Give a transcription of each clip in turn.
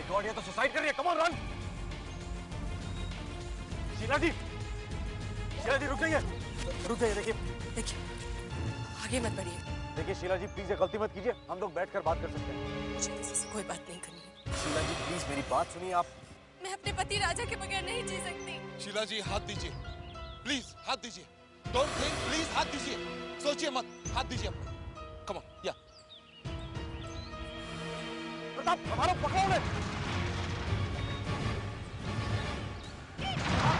God, ये तो suicide कर रही है। Come on run. Sheela ji, Sheela ji रुक जाइए, रुक जाइए। देखिए आगे मत बढ़िए। देखिए शीला जी, प्लीज ये गलती मत कीजिए। हम लोग बैठकर बात कर सकते हैं। मुझे किसी से कोई बात नहीं करनी है। शीला जी प्लीज मेरी बात सुनिए। आप, मैं अपने पति राजा के बगैर नहीं जी सकती। शीला जी हाथ दीजिए, प्लीज हाथ दीजिए। डोंट थिंक, प्लीज हाथ दीजिए, सोचिए मत, हाथ दीजिए अपना। कम ऑन, या। प्रताप हमारा पकड़ो उन्हें।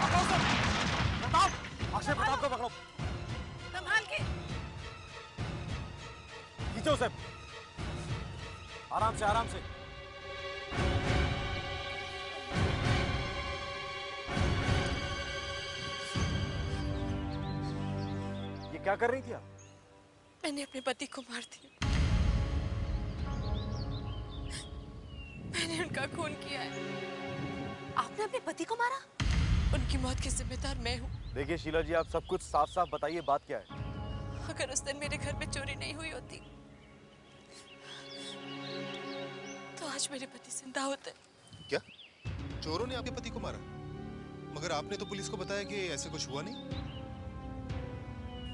पकड़ो सर। प्रताप, अक्षय प्रताप को पकड़ो। संभाल के। खींचो उसे, आराम से आराम से। ये क्या कर रही थी आप? मैंने अपने पति को मार दिया। मैंने उनका खून किया है। आपने अपने पति को मारा? उनकी मौत की जिम्मेदार मैं हूँ। देखिए शीला जी, आप सब कुछ साफ साफ बताइए, बात क्या है? अगर उस दिन मेरे घर में चोरी नहीं हुई होती तो आज मेरे पति जिंदा होते। क्या चोरों ने आपके पति को मारा? मगर आपने तो पुलिस को बताया कि ऐसे कुछ हुआ नहीं।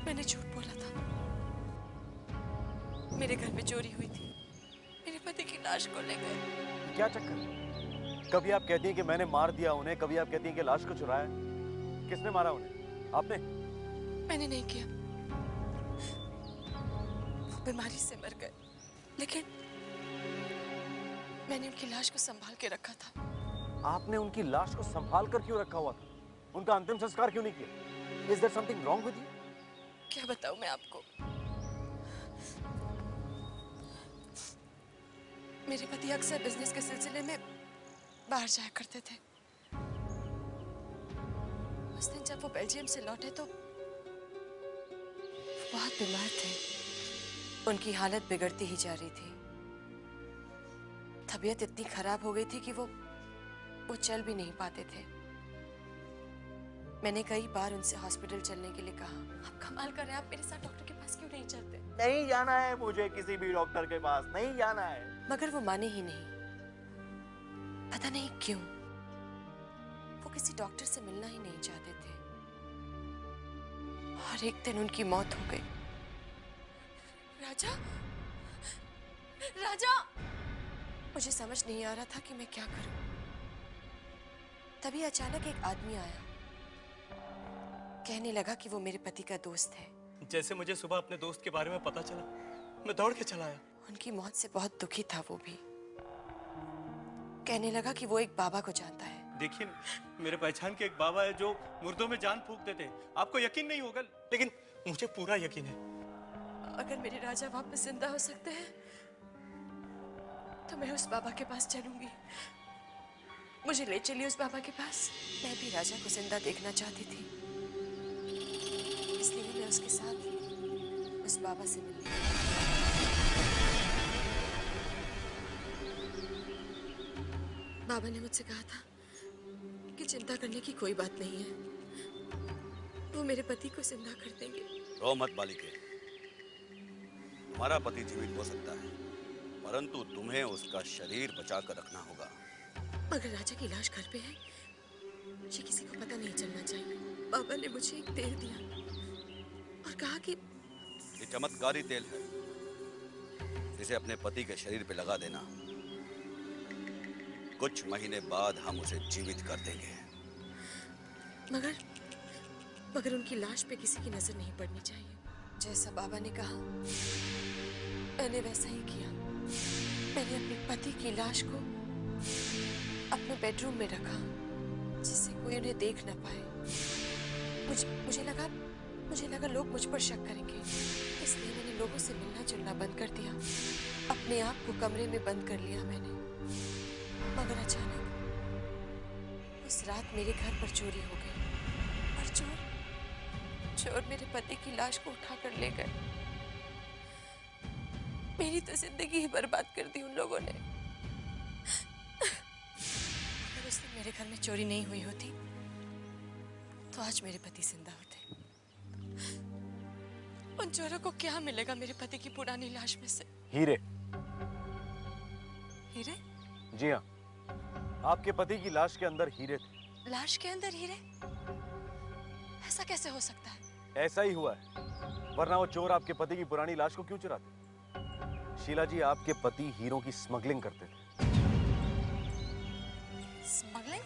मैंने झूठ बोला था। मेरे घर में चोरी हुई थी। मेरे पति की लाश को ले गए। क्या चक्कर? कभी आप कहती हैं कि मैंने मार दिया उन्हें, कभी आप कहती हैं कि लाश को चुराया। किसने मारा उन्हें? आपने? मैंने नहीं किया। वो बीमारी से मर गए, लेकिन मैंने उनकी लाश को संभाल के रखा था। आपने उनकी लाश को संभाल कर क्यों रखा हुआ था? उनका अंतिम संस्कार क्यों नहीं किया? Is there something wrong with you? क्या बताऊं मैं आपको? मेरे पति अक्सर बिजनेस के सिलसिले में बाहर जाया करते थे। उस दिन जब वो बेल्जियम से लौटे तो वो बहुत बीमार थे। उनकी हालत बिगड़ती ही जा रही थी। तबीयत इतनी खराब हो गई थी कि वो चल भी नहीं पाते थे। मैंने कई बार उनसे हॉस्पिटल चलने के लिए कहा। आप कमाल कर रहे हैं, आप मेरे साथ डॉक्टर के पास क्यों नहीं चलते? नहीं जाना है मुझे किसी भी डॉक्टर के पास, नहीं जाना है। मगर वो माने ही नहीं। पता नहीं क्यों। वो किसी डॉक्टर से मिलना ही नहीं चाहते थे। और एक दिन उनकी मौत हो गई। राजा, राजा! मुझे समझ नहीं आ रहा था कि मैं क्या करूं। तभी अचानक एक आदमी आया। कहने लगा कि वो मेरे पति का दोस्त है। जैसे मुझे सुबह अपने दोस्त के बारे में पता चला, मैं दौड़ के चला आया। उनकी मौत से बहुत दुखी था वो भी। कहने लगा कि वो एक बाबा को जानता है। देखिए, मेरे पहचान के एक बाबा है जो मुर्दों में जान फूंक देते। आपको यकीन नहीं होगा, लेकिन मुझे पूरा यकीन है। अगर मेरे राजा वापस जिंदा हो सकते हैं तो मैं उस बाबा के पास चलूंगी। मुझे ले चलिए उस बाबा के पास। मैं भी राजा को जिंदा देखना चाहती थी, इसलिए मैं उसके साथ उस बाबा से मिलने गई। बाबा ने मुझसे कहा था कि चिंता करने की कोई बात नहीं है, वो मेरे पति को जिंदा कर देंगे। रो मत बालिके, तुम्हारा पति जीवित हो सकता है, परंतु तुम्हें उसका शरीर बचा कर रखना होगा। मगर राजा की लाश घर पे है, ये किसी को पता नहीं चलना चाहिए। बाबा ने मुझे एक तेल दिया और कहा कि ये चमत्कारी तेल है, इसे अपने पति के शरीर पे लगा देना। कुछ महीने बाद हम उसे जीवित कर देंगे। मगर उनकी लाश पे किसी की नजर नहीं पड़नी चाहिए। जैसा बाबा ने कहा मैंने वैसा ही किया। मैंने अपने पति की लाश को अपने बेडरूम में रखा, जिससे कोई उन्हें देख ना पाए। मुझे लगा लोग मुझ पर शक करेंगे, इसलिए मैंने लोगों से मिलना जुलना बंद कर दिया। अपने आप को कमरे में बंद कर लिया मैंने। मगर अचानक उस रात मेरे घर पर चोरी हो गई और चोर मेरे पति की लाश को उठा कर ले गए। मेरी तो जिंदगी ही बर्बाद कर दी उन लोगों ने। अगर उस दिन मेरे घर में चोरी नहीं हुई होती तो आज मेरे पति जिंदा होते। उन चोरों को क्या मिलेगा मेरे पति की पुरानी लाश में से? हीरे। हीरे? जी हाँ, आपके पति की लाश के अंदर हीरे थे। लाश के अंदर हीरे? ऐसा कैसे हो सकता है? ऐसा ही हुआ है, वरना वो चोर आपके पति की पुरानी लाश को क्यों चुराते? शीला जी, आपके पति हीरों की स्मगलिंग करते थे। स्मगलिंग?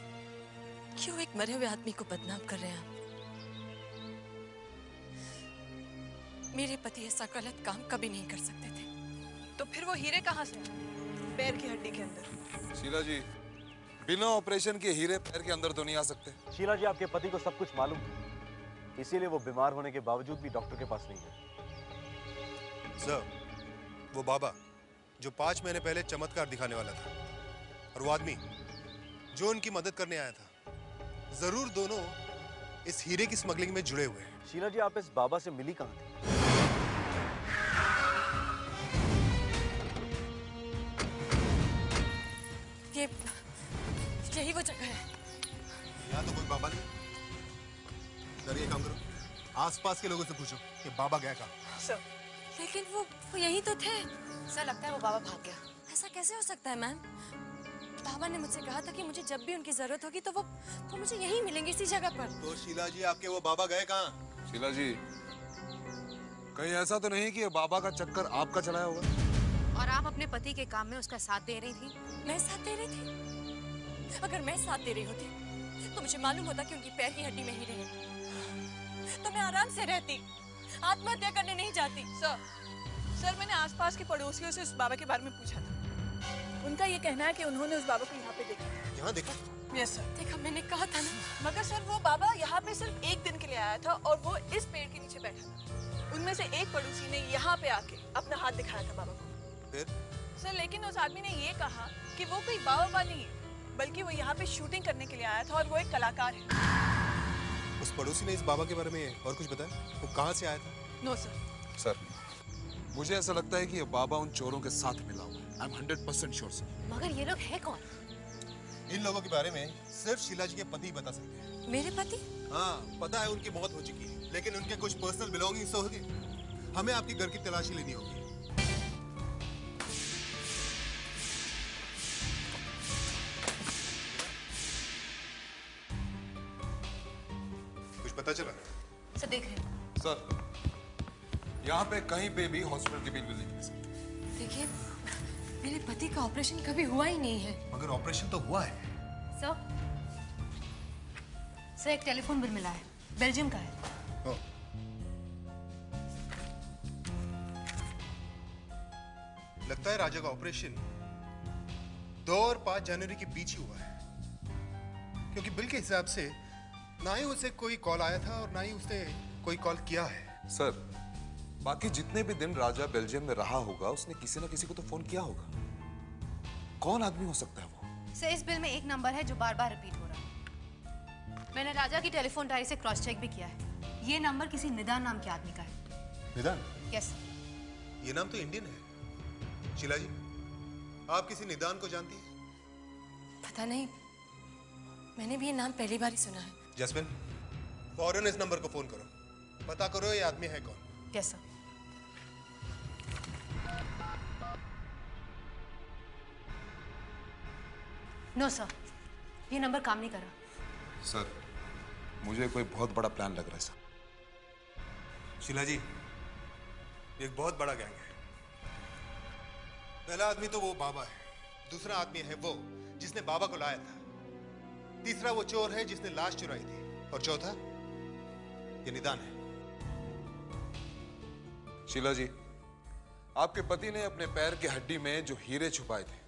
क्यों एक मरे हुए आदमी को बदनाम कर रहे हैं आप? मेरे पति ऐसा गलत काम कभी नहीं कर सकते थे। तो फिर वो हीरे कहाँ से आए? पैर की हड्डी के अंदर। शीला जी, बिना ऑपरेशन के हीरे पैर के अंदर तो नहीं आ सकते। शीला जी, आपके पति को सब कुछ मालूम था, इसीलिए वो बीमार होने के बावजूद भी डॉक्टर के पास नहीं गए। सर, वो बाबा जो 5 महीने पहले चमत्कार दिखाने वाला था और वो आदमी जो उनकी मदद करने आया था, जरूर दोनों इस हीरे की स्मगलिंग में जुड़े हुए हैं। शीला जी, आप इस बाबा से मिली कहाँ थी? यही वो जगह है। यहाँ तो कोई बाबा नहीं। सर, ये काम करो, आसपास के लोगों से पूछो कि बाबा गया कहाँ। सर, लेकिन वो यही तो थे। सर लगता है वो बाबा भाग गया। ऐसा कैसे हो सकता है मैम? बाबा ने मुझसे कहा था कि मुझे जब भी उनकी जरूरत होगी तो वो मुझे यहीं मिलेंगे, इसी जगह पर। तो शीला जी, आपके वो बाबा गए कहाँ? शीला जी, कहीं ऐसा तो नहीं कि ये बाबा का चक्कर आपका चलाया होगा? और आप अपने पति के काम में उसका साथ दे रही थी? मैं साथ दे रही थी? अगर मैं साथ दे रही होती तो मुझे मालूम होता कि उनकी पैर की हड्डी में हीरे हैं, तो मैं आराम से रहती, आत्महत्या करने नहीं जाती। सर, मैंने आसपास के पड़ोसियों से उस बाबा के बारे में पूछा था। उनका ये कहना है कि उन्होंने उस बाबा को यहाँ पे देखा। यहाँ देखा? Yes sir. देखा, मैंने कहा था ना। मगर सर, वो बाबा यहाँ पे सिर्फ 1 दिन के लिए आया था और वो इस पेड़ के नीचे बैठा था। उनमें से एक पड़ोसी ने यहाँ पे आके अपना हाथ दिखाया था बाबा को। फिर? सर, लेकिन उस आदमी ने ये कहा कि वो कोई बाबा नहीं है, बल्कि वो यहाँ पे शूटिंग करने के लिए आया था और वो एक कलाकार है। उस पड़ोसी ने इस बाबा के बारे में और कुछ बताया? वो कहाँ से आया था? No sir. सर, मुझे ऐसा लगता है कि ये बाबा उन चोरों के साथ मिला हुआ है। I am 100% sure sir. मगर ये लोग है कौन? इन लोगों के बारे में सिर्फ शीला जी के पति बता सकते हैं। मेरे पति? हाँ, पता है उनकी मौत हो चुकी है, लेकिन उनके कुछ पर्सनल बिलोंगिंग्स तो होंगे। हमें आपके घर की तलाशी लेनी होगी। कुछ पता चला? सर देख रहे हैं। सर, यहाँ पे कहीं पे भी हॉस्पिटल की बिल नहीं मिल सकती। देखिए, मेरे पति का ऑपरेशन कभी हुआ ही नहीं है। मगर ऑपरेशन तो हुआ है। सर एक टेलीफोन बिल मिला है, बेल्जियम का है। लगता है राजा का ऑपरेशन 2 और 5 जनवरी के बीच ही हुआ है, क्योंकि बिल के हिसाब से ना ही उसे कोई कॉल आया था और ना ही उसने कोई कॉल किया है। सर, बाकी जितने भी दिन राजा बेल्जियम में रहा होगा, उसने किसी ना किसी को तो फोन किया होगा। कौन आदमी हो सकता है वो? सर इस बिल में एक नंबर है जो बार बार रिपीट हो रहा है। मैंने राजा की टेलीफोन डायरी से क्रॉस चेक भी किया है। ये नंबर किसी निदान नाम के आदमी का है। निदान? यस। ये नाम तो इंडियन है। शीला जी, आप किसी निदान को जानती हैं? पता नहीं, मैंने भी ये नाम पहली बार ही सुना है। जैस्मिन, फौरन इस नंबर को फोन करो, पता करो ये आदमी है कौन। Yes sir. नो सर, ये नंबर काम नहीं कर रहा। सर, मुझे कोई बहुत बड़ा प्लान लग रहा है सर। शीला जी, ये एक बहुत बड़ा गैंग है। पहला आदमी तो वो बाबा है, दूसरा आदमी है वो जिसने बाबा को लाया था, तीसरा वो चोर है जिसने लाश चुराई थी, और चौथा ये निदान है। शीला जी, आपके पति ने अपने पैर की हड्डी में जो हीरे छुपाए थे,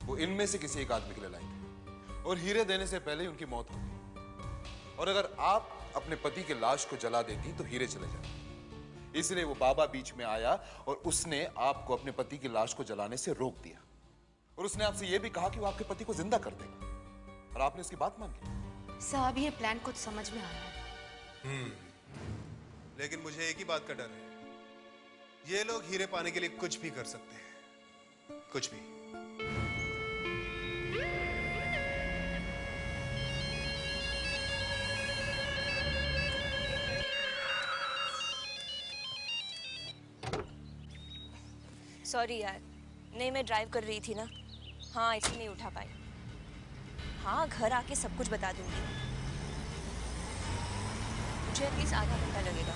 वो इनमें से किसी एक आदमी के लिए लाए थे, और हीरे देने से पहले ही उनकी मौत हो गई। और अगर आप अपने पति के लाश को जला देती तो हीरे चले जाते। इसलिए वो बाबा बीच में आया और उसने आपको अपने पति की लाश को जलाने से रोक दिया, और उसने आपसे यह भी कहा कि वो आपके पति को जिंदा कर देगा, और आपने उसकी बात मान ली। सर अब ये प्लान कुछ समझ में आ रहा है। लेकिन मुझे एक ही बात का डर है, ये लोग हीरे पाने के लिए कुछ भी कर सकते हैं, कुछ भी। सॉरी यार, नहीं मैं ड्राइव कर रही थी ना। हाँ, इसलिए नहीं उठा पाई। हाँ, घर आके सब कुछ बता दूंगी। मुझे एटलीस्ट आधा घंटा लगेगा।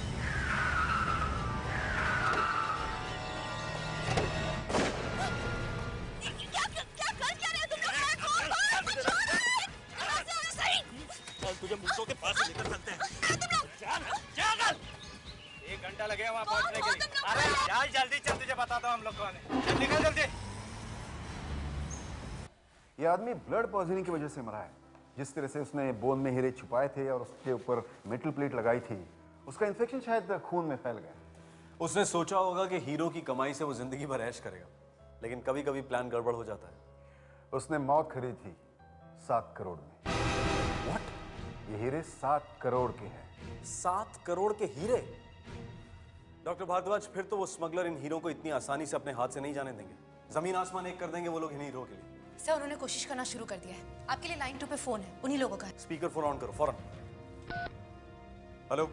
तुझे मुर्दों के पास लेकर चलते हैं। एक घंटा लगेगा वहाँ पहुँचने के लिए। अरे यार जल्दी चल, तुझे बताता हूँ हम लोग कौन है। चल निकल जल्दी। ये आदमी ब्लड पॉइजनिंग की वजह से मरा है। जिस तरह से उसने बोन में हीरे छुपाए थे और उसके ऊपर मेटल प्लेट लगाई थी, उसका इन्फेक्शन शायद खून में फैल गया। उसने सोचा होगा कि हीरो की कमाई से वो जिंदगी भर ऐश करेगा, लेकिन कभी कभी प्लान गड़बड़ हो जाता है। उसने मौत खरीदी थी 7 करोड़ में। व्हाट? ये हीरे 7 करोड़ के हैं। 7 करोड़ के हीरे? डॉक्टर भारद्वाज, फिर तो वो स्मगलर इन हीरो को इतनी आसानी से अपने हाथ से नहीं जाने देंगे। जमीन आसमान एक कर देंगे वो लोग इन हीरो के लिए। सर उन्होंने कोशिश करना शुरू कर दिया है। आपके लिए लाइन 2 पे फोन है, उन्हीं लोगों का है। स्पीकर फोन ऑन करो फौरन। हेलो,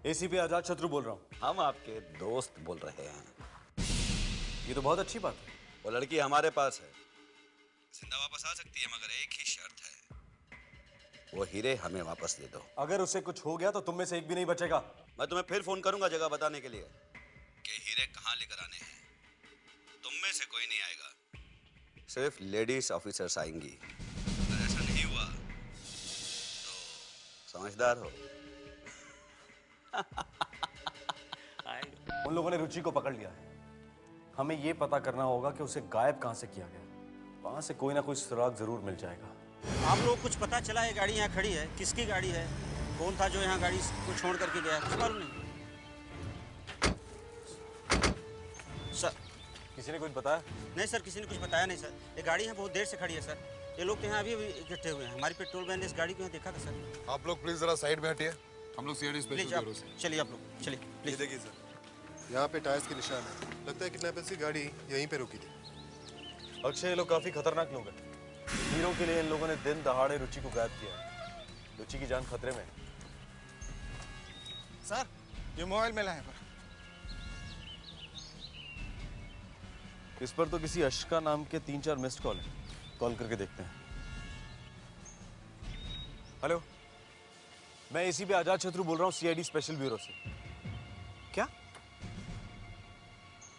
एसीपी आजाद शत्रु बोल रहा हूँ। हम आपके दोस्त बोल रहे हैं। ये तो बहुत अच्छी बात है। वो लड़की हमारे पास है, जिंदा वापस आ सकती है, मगर एक ही शर्त है, वो हीरे हमें वापस दे दो। अगर उसे कुछ हो गया तो तुम में से एक भी नहीं बचेगा। मैं तुम्हें फिर फोन करूंगा जगह बताने के लिए कि हीरे कहाँ लेकर आने हैं। तुम में से कोई नहीं आएगा, सिर्फ लेडीज ऑफिसर्स आएंगी। अगर ऐसा नहीं हुआ तो समझदार हो। उन लोगों ने रुचि को पकड़ लिया है। हमें ये पता करना होगा कि उसे गायब कहां से किया गया। वहां से कोई ना कोई सुराग जरूर मिल जाएगा। आप लोग कुछ पता चला है गाड़ी यहाँ खड़ी है, किसकी गाड़ी है, कौन था जो यहाँ गाड़ी को छोड़ करके गया, कुछ मालूम नहीं? सर किसी ने कुछ बताया? नहीं सर, किसी ने कुछ बताया नहीं सर। ये गाड़ी यहाँ बहुत देर से खड़ी है सर। ये लोग तो यहाँ अभी इकट्ठे हुए हैं। हमारी पेट्रोल वैन ने इस गाड़ी को यहाँ देखा था सर। आप लोग प्लीज जरा साइड में हटिए, हम लोग सीआईडी स्पेशल प्लीज आप ब्यूरो से। चलिए, आप लोग चलिए प्लीज। देखिए सर, यहाँ पे टायर्स के निशान है। लगता है किडनैपर्स की गाड़ी यहीं पे रुकी थी। अक्षय, ये लोग काफी खतरनाक लोग हैं। हीरो के लिए इन लोगों ने दिन दहाड़े रुचि को गायब किया है। रुचि की जान खतरे में है। सर ये मोबाइल मिला है पर। इस पर तो किसी अशका नाम के 3-4 मिस्ड कॉल है। कॉल करके देखते हैं। हेलो, मैं एसीपी आजाद शत्रु बोल रहा हूँ, सीआईडी स्पेशल ब्यूरो से। क्या?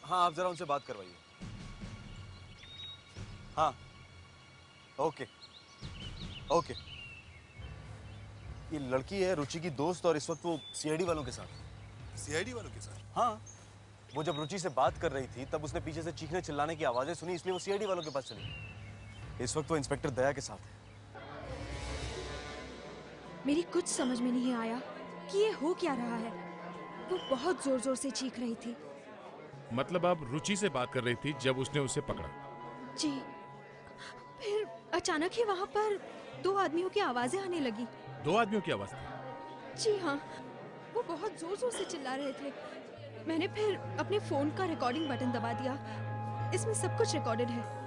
हाँ, आप जरा उनसे बात करवाइए। हाँ, ओके ओके। ये लड़की है रुचि की दोस्त और इस वक्त वो सीआईडी वालों के साथ। सीआईडी वालों के साथ? हाँ, वो जब रुचि से बात कर रही थी तब उसने पीछे से चीखने चिल्लाने की आवाजें सुनी, इसलिए वो सीआईडी वालों के पास चली। इस वक्त वो इंस्पेक्टर दया के साथ है। मेरी कुछ समझ में नहीं आया कि ये हो क्या रहा है। वो बहुत जोर जोर से चीख रही थी। मतलब आप रुचि से बात कर रही थी जब उसने उसे पकड़ा? जी। फिर अचानक ही वहाँ पर 2 आदमियों की आवाजें आने लगी। 2 आदमियों की आवाज थी? जी हाँ, वो बहुत जोर जोर से चिल्ला रहे थे। मैंने फिर अपने फोन का रिकॉर्डिंग बटन दबा दिया। इसमें सब कुछ रिकॉर्डेड है।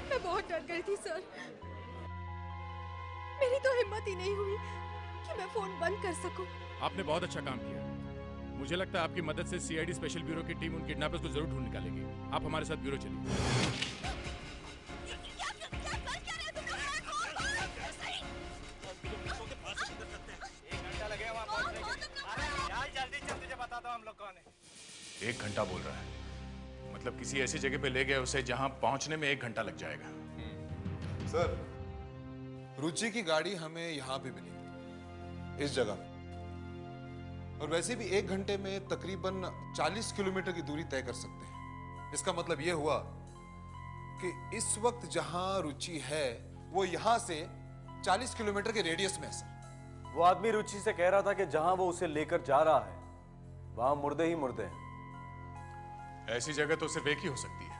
मैं बहुत डर गई थी सर। मेरी तो हिम्मत ही नहीं हुई कि मैं फोन बंद कर सकूं। आपने बहुत अच्छा काम किया। मुझे लगता है आपकी मदद से सीआईडी स्पेशल ब्यूरो की टीम उन किडनैपर्स को जरूर ढूंढ निकालेगी। आप हमारे साथ ब्यूरो चलिए। एक घंटा बोल रहा है, मतलब किसी ऐसी जगह पे ले गए उसे जहां पहुंचने में 1 घंटा लग जाएगा। सर, रुचि की गाड़ी हमें यहाँ पे मिली, इस जगह। और वैसे भी 1 घंटे में तकरीबन 40 किलोमीटर की दूरी तय कर सकते हैं। इसका मतलब यह हुआ कि इस वक्त जहां रुचि है वो यहां से 40 किलोमीटर के रेडियस में है सर। वो आदमी रुचि से कह रहा था कि जहां वो उसे लेकर जा रहा है वहां मुर्दे ही मुर्दे हैं। ऐसी जगह तो सिर्फ एक ही हो सकती है,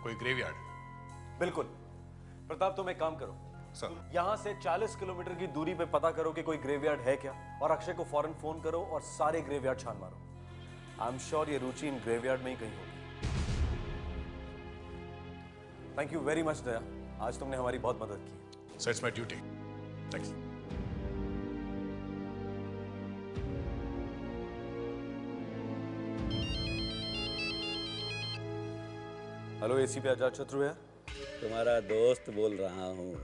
कोई ग्रेवयार्ड। बिल्कुल। प्रताप, तुम एक काम करो, यहाँ से 40 किलोमीटर की दूरी पे पता करो कि कोई ग्रेवयार्ड है क्या, और अक्षय को फौरन फोन करो और सारे ग्रेवयार्ड छान मारो। आई एम श्योर ये रुचि इन ग्रेवयार्ड में ही कहीं होगी। Thank you very much Daya, आज तुमने हमारी बहुत मदद की। So it's my duty. Thanks. Hello, ACP Azad शत्रु है। तुम्हारा दोस्त बोल रहा हूँ।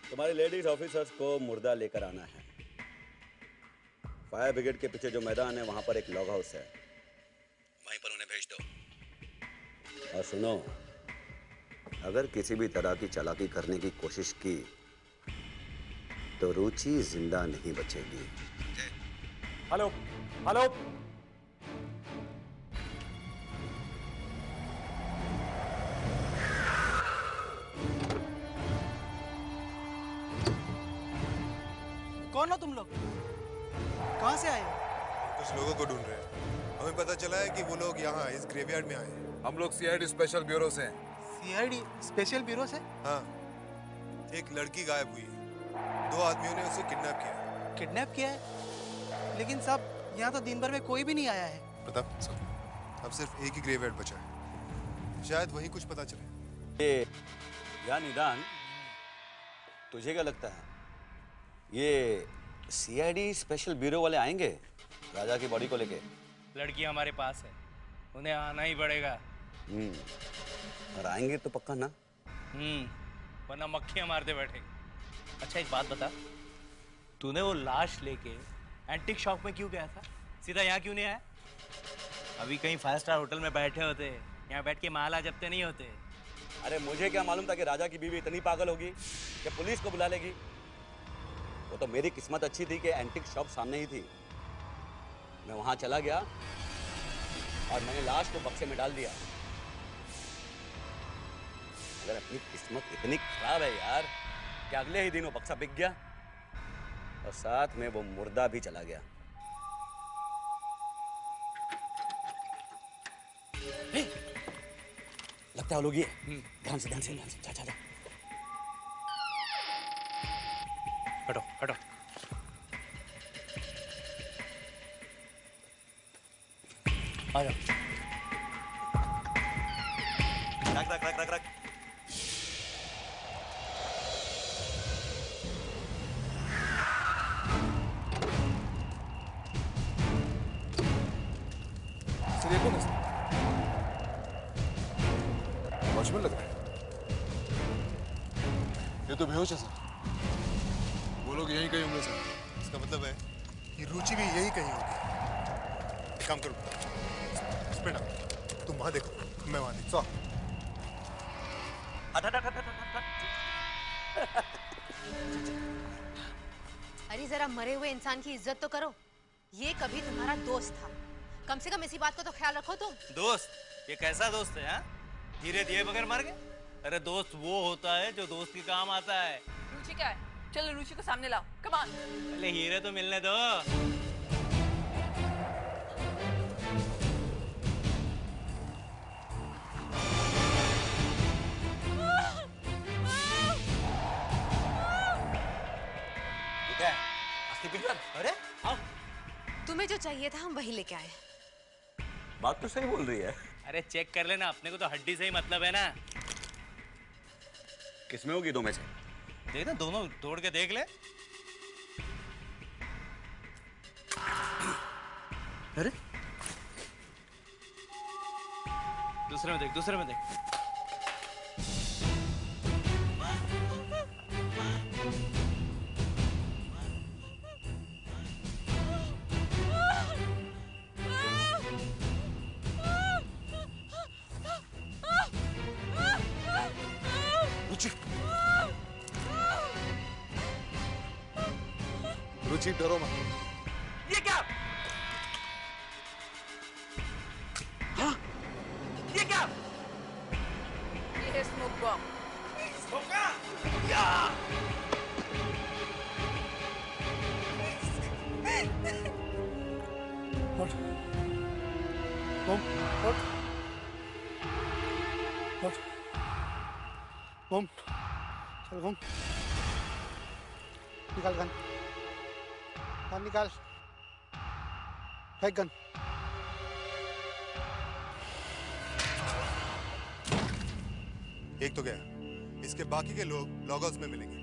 तुम्हारे लेडीज ऑफिसर्स को मुर्दा लेकर आना है। फायर ब्रिगेड के पीछे जो मैदान है वहां पर एक लॉग हाउस है, वहीं पर उन्हें भेज दो। और सुनो, अगर किसी भी तरह की चालाकी करने की कोशिश की तो रुचि जिंदा नहीं बचेगी। हेलो हेलो, कौन हो तुम लोग? कहाँ से आए हो? कुछ लोगों को ढूंढ रहे हैं। हमें पता चला है कि वो लोग यहाँ इस ग्रेवयार्ड में आए हैं। हम लोग सीआईडी स्पेशल ब्यूरो से हैं। सीआईडी स्पेशल ब्यूरो से? हाँ, एक लड़की गायब हुई है। 2 आदमियों ने उसे किडनैप किया। किडनैप किया है? लेकिन साहब यहाँ तो दिन भर में कोई भी नहीं आया है। प्रताप, अब सिर्फ एक ही ग्रेवयार्ड बचा है, शायद वहीं कुछ पता चले। या निदान, तुझे क्या लगता है ये सीआईडी स्पेशल ब्यूरो वाले आएंगे राजा की बॉडी को लेके? लड़की हमारे पास है, उन्हें आना ही पड़ेगा। और आएंगे तो पक्का ना? वरना मक्खियां मारते बैठेंगे। अच्छा एक बात बता, तूने वो लाश लेके एंटीक शॉप में क्यों गया था? सीधा यहाँ क्यों नहीं आया? अभी कहीं 5 स्टार होटल में बैठे होते, यहाँ बैठ के माला जपते नहीं होते। अरे मुझे क्या मालूम था कि राजा की बीवी इतनी पागल होगी कि पुलिस को बुला लेगी। वो तो मेरी किस्मत अच्छी थी कि एंटीक शॉप सामने ही थी। मैं वहां चला गया और मैंने लाश को बक्से में डाल दिया। अगर अपनी किस्मत इतनी खराब है यार कि अगले ही दिन वो बक्सा बिक गया और साथ में वो मुर्दा भी चला गया। लगता है वो लोग ये। ध्यान से ध्यान से ध्यान से, जा जा जा। हटो हटो। आ जाओ। रख रख रख रख रख। सर ये कौन है? वॉचमैन लग रहा है। ये तो बेहोश है सर। वो लोग यहीं कहीं होंगे सर। इसका मतलब है कि रुचि भी यहीं कहीं होगी। एक काम करो, तुम वहां देखो, मैं वहां देखता हूं। अरे जरा मरे हुए इंसान की इज्जत तो करो। ये कभी तुम्हारा दोस्त था, कम से कम इसी बात का तो ख्याल रखो तुम। दोस्त? ये कैसा दोस्त है? हीरे दिए बगैर मर गए? अरे दोस्त वो होता है जो दोस्त के काम आता है। रुचि क्या है? चलो रुचि को सामने लाओ, कम ऑन। पहले हीरे तो मिलने दो। क्या है? अस्ती पिक्चर? अरे आओ। तुम्हें जो चाहिए था हम वही लेके आए। बात तो सही बोल रही है। अरे चेक कर लेना, अपने को तो हड्डी से ही मतलब है ना। किसमें होगी दो में से? देख ना, दोनों तोड़ के देख ले। अरे दूसरे में देख, दूसरे में देख। रुचि डरो मत। ये क्या? हाँ? ये क्या? ये है स्मोक बॉम्ब। What? चल घूम, निकाल गन, गन निकाल, फेंक गन। एक तो गया, इसके बाकी के लोग लॉग हाउस में मिलेंगे।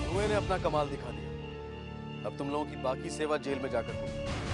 धुएं ने अपना कमाल दिखा दिया। अब तुम लोगों की बाकी सेवा जेल में जाकर होगी।